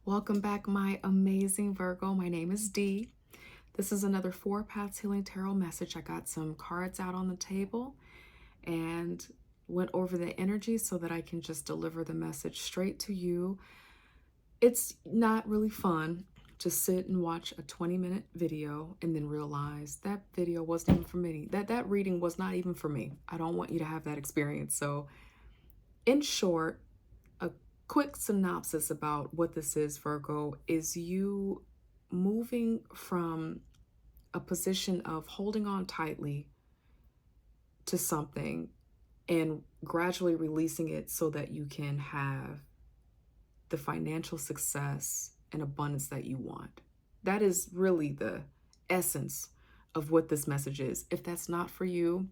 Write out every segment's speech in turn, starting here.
Welcome back, my amazing Virgo. My name is Dee. This is another Four Paths Healing Tarot message. I got some cards out on the table and went over the energy so that I can just deliver the message straight to you. It's not really fun to sit and watch a 20-minute video and then realize that video wasn't even for me. That reading was not even for me. I don't want you to have that experience. So in short, a quick synopsis about what this is, Virgo, is you moving from a position of holding on tightly to something and gradually releasing it so that you can have the financial success and abundance that you want. That is really the essence of what this message is. If that's not for you,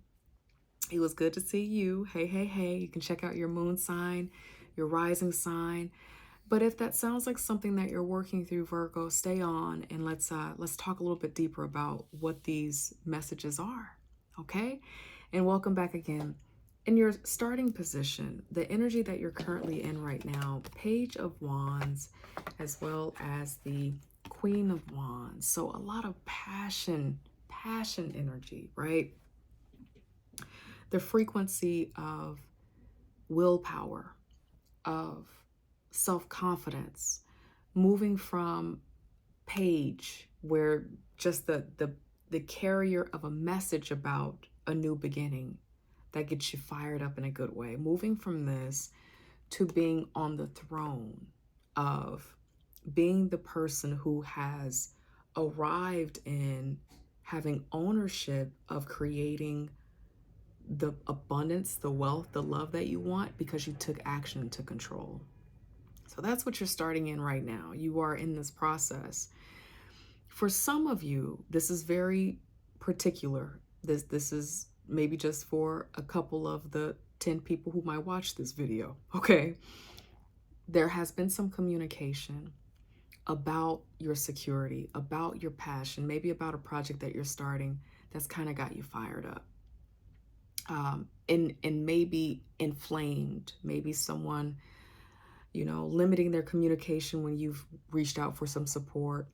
it was good to see you. Hey, hey, hey. You can check out your moon sign, your rising sign. But if that sounds like something that you're working through, Virgo, stay on and let's talk a little bit deeper about what these messages are. Okay? And welcome back again. In your starting position, the energy that you're currently in right now, Page of Wands, as well as the Queen of Wands. So a lot of passion energy, right? The frequency of willpower, of self-confidence, moving from Page, where just the carrier of a message about a new beginning that gets you fired up in a good way, moving from this to being on the throne of being the person who has arrived in having ownership of creating the abundance, the wealth, the love that you want because you took action to control. So that's what you're starting in right now. You are in this process. For some of you, this is very particular. This is maybe just for a couple of the 10 people who might watch this video. Okay. There has been some communication about your security, about your passion, maybe about a project that you're starting that's kind of got you fired up. And maybe inflamed, maybe someone, limiting their communication when you've reached out for some support.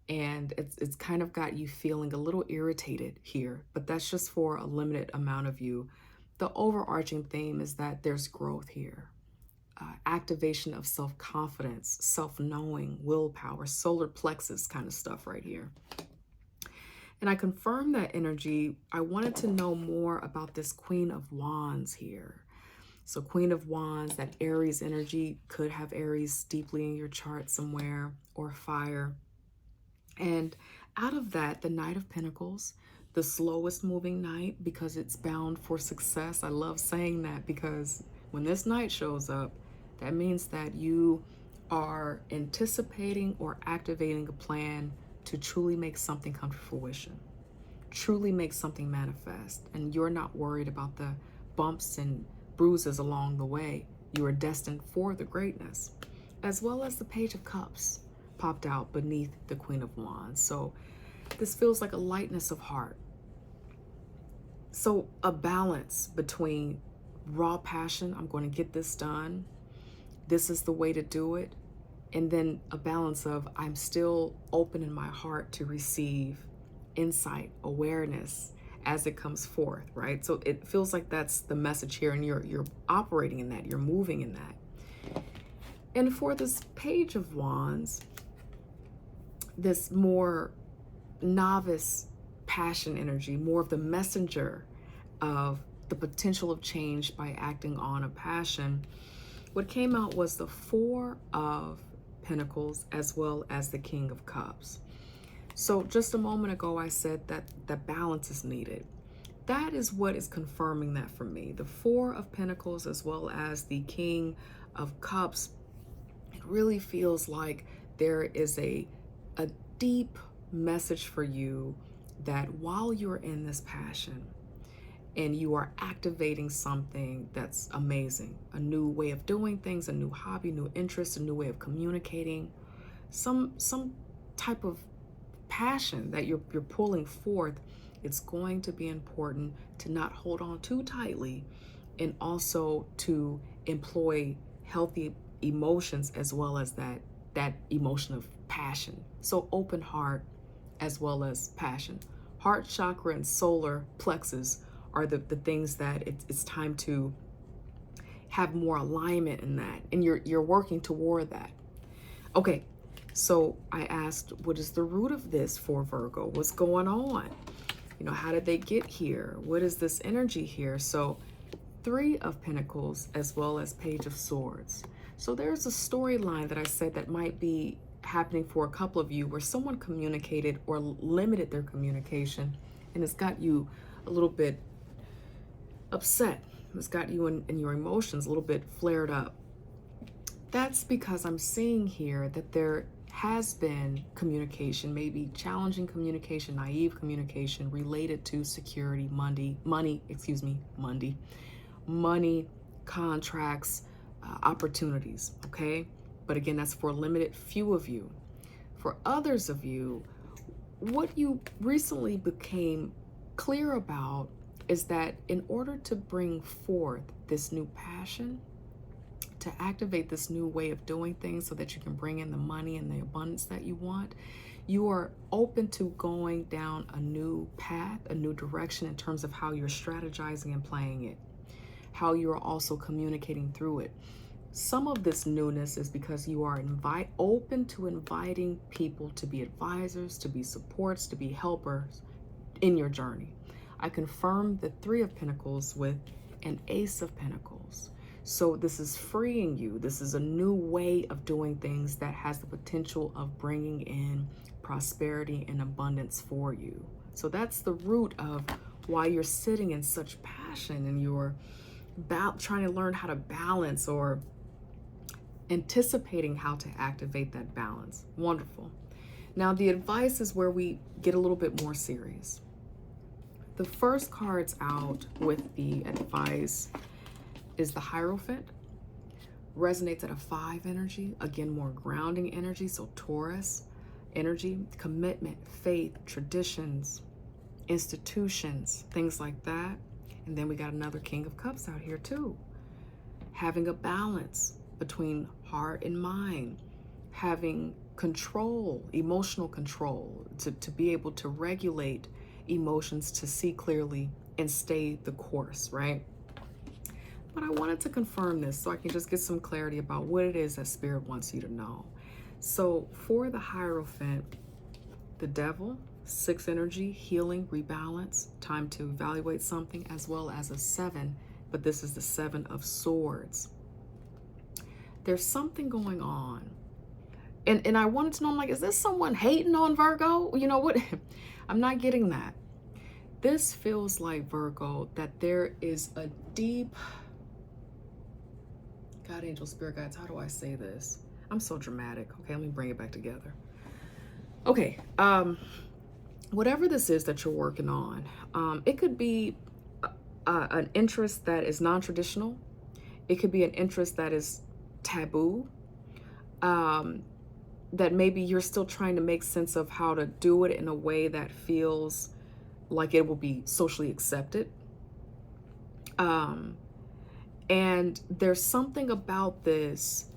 And it's kind of got you feeling a little irritated here, but that's just for a limited amount of you. The overarching theme is that there's growth here. Activation of self-confidence, self-knowing, willpower, solar plexus kind of stuff right here. And I confirmed that energy. I wanted to know more about this Queen of Wands here. So Queen of Wands, that Aries energy, could have Aries deeply in your chart somewhere, or fire. And out of that, the Knight of Pentacles, the slowest moving knight because it's bound for success. I love saying that because when this knight shows up, that means that you are anticipating or activating a plan to truly make something come to fruition, truly make something manifest. And you're not worried about the bumps and bruises along the way. You are destined for the greatness, as well as the Page of Cups popped out beneath the Queen of Wands. So this feels like a lightness of heart. So a balance between raw passion, I'm going to get this done, this is the way to do it, and then a balance of I'm still open in my heart to receive insight, awareness as it comes forth, right? So it feels like that's the message here, and you're operating in that, you're moving in that. And for this Page of Wands, this more novice passion energy, more of the messenger of the potential of change by acting on a passion, what came out was the Four of Pentacles as well as the King of Cups. So just a moment ago, I said that the balance is needed. That is what is confirming that for me. The Four of Pentacles as well as the King of Cups, it really feels like there is a deep message for you that while you're in this passion and you are activating something that's amazing, a new way of doing things, a new hobby, new interest, a new way of communicating, some type of passion that you're pulling forth, it's going to be important to not hold on too tightly and also to employ healthy emotions as well as that that emotion of passion. So open heart as well as passion. Heart chakra and solar plexus are the things that it's time to have more alignment in that. And you're working toward that. Okay, so I asked, what is the root of this for Virgo? What's going on? You know, how did they get here? What is this energy here? So 3 of Pentacles as well as Page of Swords. So there's a storyline that I said that might be happening for a couple of you where someone communicated or limited their communication, and it's got you a little bit upset. It's got you in your emotions a little bit flared up. That's because I'm seeing here that there has been communication, maybe challenging communication, naive communication related to security, money, contracts, opportunities, okay? But again, that's for a limited few of you. For others of you, what you recently became clear about is that in order to bring forth this new passion, to activate this new way of doing things so that you can bring in the money and the abundance that you want, you are open to going down a new path, a new direction in terms of how you're strategizing and playing it, how you're also communicating through it. Some of this newness is because you are open to inviting people to be advisors, to be supports, to be helpers in your journey. I confirmed the 3 of Pentacles with an Ace of Pentacles. So this is freeing you. This is a new way of doing things that has the potential of bringing in prosperity and abundance for you. So that's the root of why you're sitting in such passion and you're trying to learn how to balance or anticipating how to activate that balance. Wonderful. Now the advice is where we get a little bit more serious. The first cards out with the advice is the Hierophant. Resonates at a 5 energy. Again, more grounding energy. So Taurus energy, commitment, faith, traditions, institutions, things like that. And then we got another King of Cups out here too. Having a balance between heart and mind. Having control, emotional control, to be able to regulate emotions, to see clearly and stay the course, right? But I wanted to confirm this so I can just get some clarity about what it is that Spirit wants you to know. So for the Hierophant, the Devil, 6 energy, healing, rebalance, time to evaluate something, as well as a 7, but this is the 7 of Swords. There's something going on. And I wanted to know, I'm like, is this someone hating on Virgo? You know what? I'm not getting that. This feels like, Virgo, that there is a deep, God, angel, spirit guides, how do I say this? I'm so dramatic. Okay, let me bring it back together. Okay, whatever this is that you're working on, it could be an interest that is non-traditional. It could be an interest that is taboo. That maybe you're still trying to make sense of how to do it in a way that feels like it will be socially accepted. And there's something about this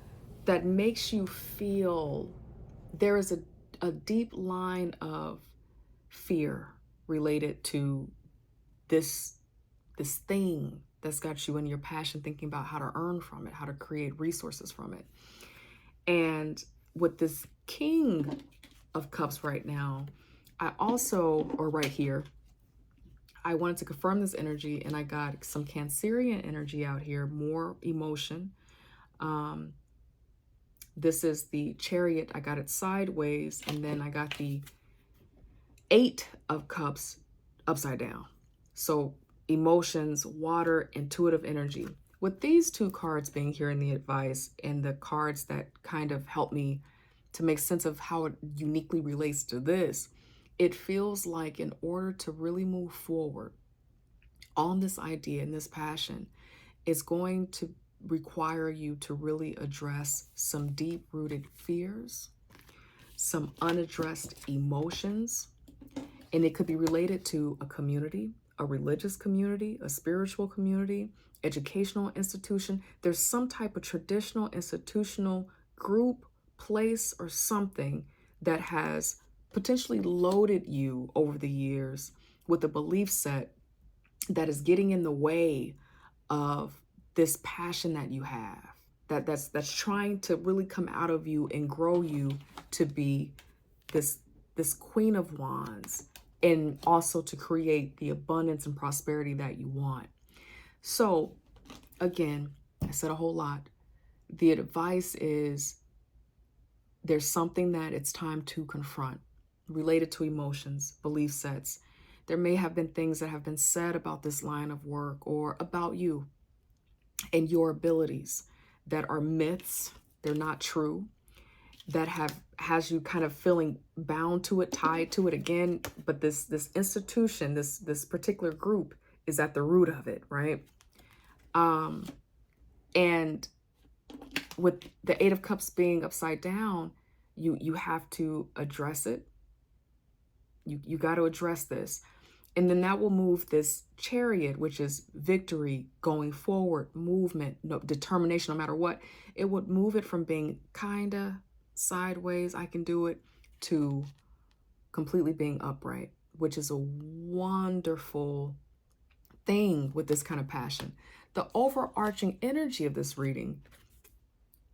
that makes you feel there is a deep line of fear related to this thing that's got you in your passion, thinking about how to earn from it, how to create resources from it. And with this King of Cups right now, I wanted to confirm this energy, and I got some Cancerian energy out here, more emotion. This is the Chariot. I got it sideways, and then I got the 8 of Cups upside down. So emotions, water, intuitive energy. With these 2 cards being here in the advice and the cards that kind of help me to make sense of how it uniquely relates to this, it feels like in order to really move forward on this idea and this passion, it's going to require you to really address some deep-rooted fears, some unaddressed emotions, and it could be related to a community, a religious community, a spiritual community, educational institution. There's some type of traditional institutional group, place or something that has potentially loaded you over the years with a belief set that is getting in the way of this passion that you have, that's trying to really come out of you and grow you to be this Queen of Wands, and also to create the abundance and prosperity that you want. So again, I said a whole lot. The advice is there's something that it's time to confront related to emotions, belief sets. There may have been things that have been said about this line of work or about you and your abilities that are myths. They're not true. That has you kind of feeling bound to it, tied to it again. But this institution, this particular group is at the root of it, right? And with the Eight of Cups being upside down, you have to address it. You got to address this. And then that will move this Chariot, which is victory, going forward, movement, no, determination, no matter what. It would move it from being kinda sideways, I can do it, to completely being upright, which is a wonderful thing with this kind of passion. The overarching energy of this reading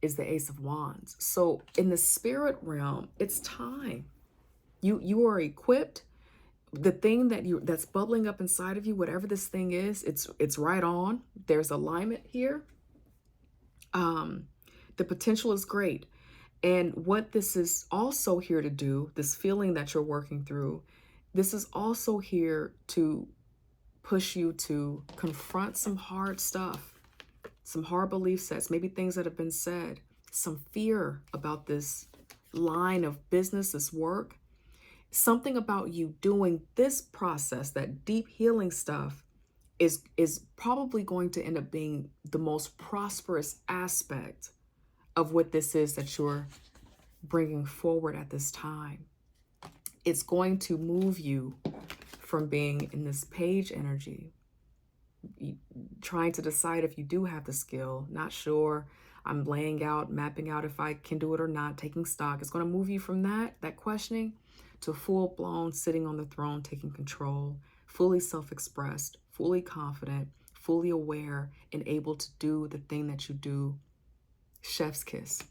is the Ace of Wands. So in the spirit realm, it's time. You are equipped. The thing that's bubbling up inside of you, whatever this thing is, it's right on. There's alignment here. The potential is great. And what this is also here to do, this feeling that you're working through, this is also here to push you to confront some hard stuff, some hard belief sets, maybe things that have been said, some fear about this line of business, this work. Something about you doing this process, that deep healing stuff, is probably going to end up being the most prosperous aspect of what this is that you're bringing forward at this time. It's going to move you from being in this page energy, trying to decide if you do have the skill, not sure, I'm laying out, mapping out if I can do it or not, taking stock. It's going to move you from that questioning to full-blown sitting on the throne, taking control, fully self-expressed, fully confident, fully aware, and able to do the thing that you do, chef's kiss,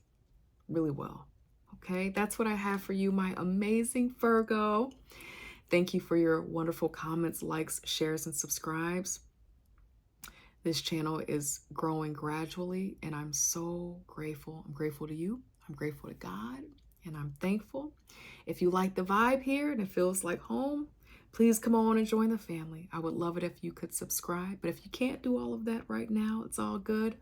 really well. Okay, that's what I have for you, my amazing Virgo. Thank you for your wonderful comments, likes, shares, and subscribes. This channel is growing gradually, and I'm so grateful. I'm grateful to you. I'm grateful to God, and I'm thankful. If you like the vibe here and it feels like home, please come on and join the family. I would love it if you could subscribe, but if you can't do all of that right now, it's all good.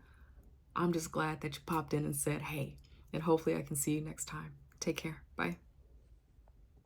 I'm just glad that you popped in and said, hey, and hopefully I can see you next time. Take care. Bye.